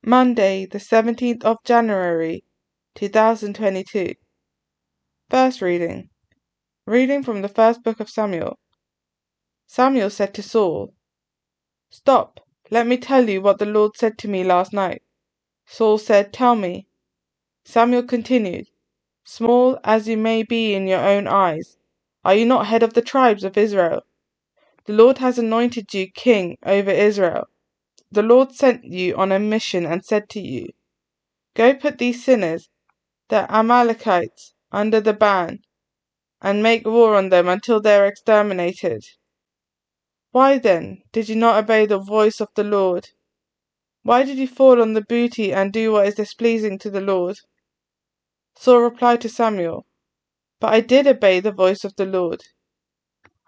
Monday, the 17th of January, 2022. First reading. Reading from the first book of Samuel. Samuel said to Saul, "Stop, let me tell you what the Lord said to me last night." Saul said, "Tell me." Samuel continued, "Small as you may be in your own eyes, are you not head of the tribes of Israel? The Lord has anointed you king over Israel. The Lord sent you on a mission and said to you, 'Go put these sinners, the Amalekites, under the ban, and make war on them until they are exterminated.' Why then did you not obey the voice of the Lord? Why did you fall on the booty and do what is displeasing to the Lord?" Saul replied to Samuel, "But I did obey the voice of the Lord.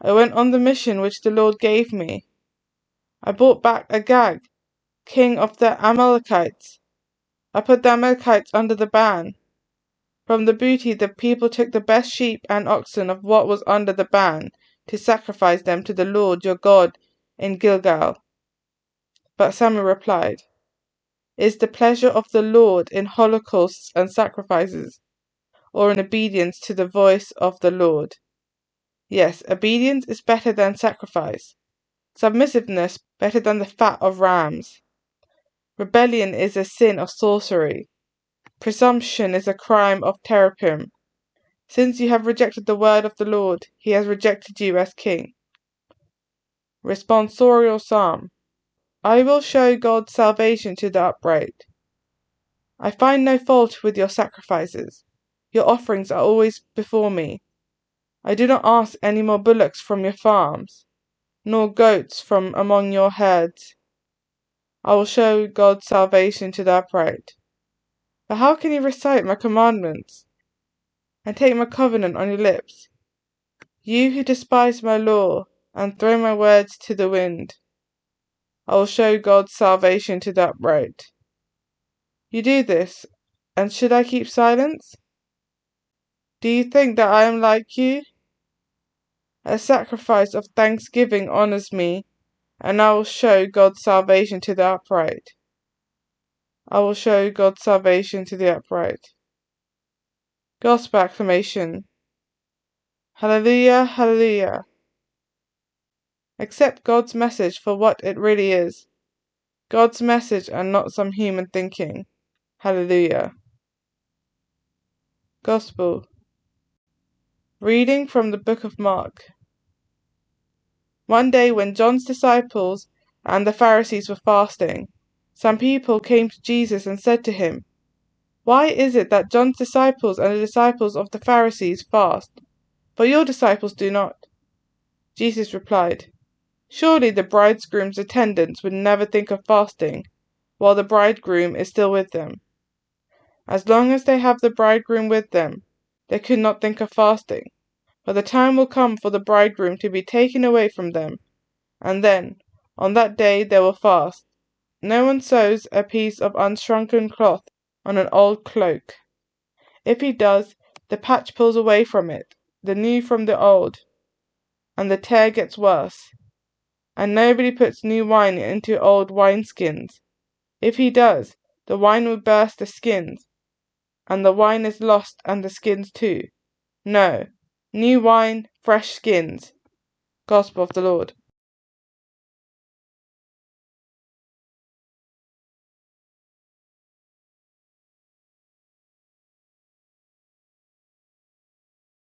I went on the mission which the Lord gave me. I brought back Agag, king of the Amalekites. I put the Amalekites under the ban. From the booty the people took the best sheep and oxen of what was under the ban to sacrifice them to the Lord your God in Gilgal." But Samuel replied, "Is the pleasure of the Lord in holocausts and sacrifices, or in obedience to the voice of the Lord? Yes, obedience is better than sacrifice, submissiveness better than the fat of rams. Rebellion is a sin of sorcery. Presumption is a crime of teraphim. Since you have rejected the word of the Lord, he has rejected you as king." Responsorial Psalm. I will show God's salvation to the upright. I find no fault with your sacrifices. Your offerings are always before me. I do not ask any more bullocks from your farms, nor goats from among your herds. I will show God's salvation to the upright. But how can you recite my commandments and take my covenant on your lips? You who despise my law and throw my words to the wind. I will show God's salvation to the upright. You do this, and should I keep silence? Do you think that I am like you? A sacrifice of thanksgiving honors me, and I will show God's salvation to the upright. I will show God's salvation to the upright. Gospel acclamation. Hallelujah, hallelujah. Accept God's message for what it really is. God's message and not some human thinking. Hallelujah. Gospel. Reading from the book of Mark. One day when John's disciples and the Pharisees were fasting, some people came to Jesus and said to him, "Why is it that John's disciples and the disciples of the Pharisees fast, but your disciples do not?" Jesus replied, "Surely the bridegroom's attendants would never think of fasting while the bridegroom is still with them. As long as they have the bridegroom with them, they could not think of fasting. But the time will come for the bridegroom to be taken away from them, and then, on that day, they will fast. No one sews a piece of unshrunken cloth on an old cloak. If he does, the patch pulls away from it, the new from the old, and the tear gets worse. And nobody puts new wine into old wineskins. If he does, the wine will burst the skins, and the wine is lost and the skins too. No, new wine, fresh skins." Gospel of the Lord.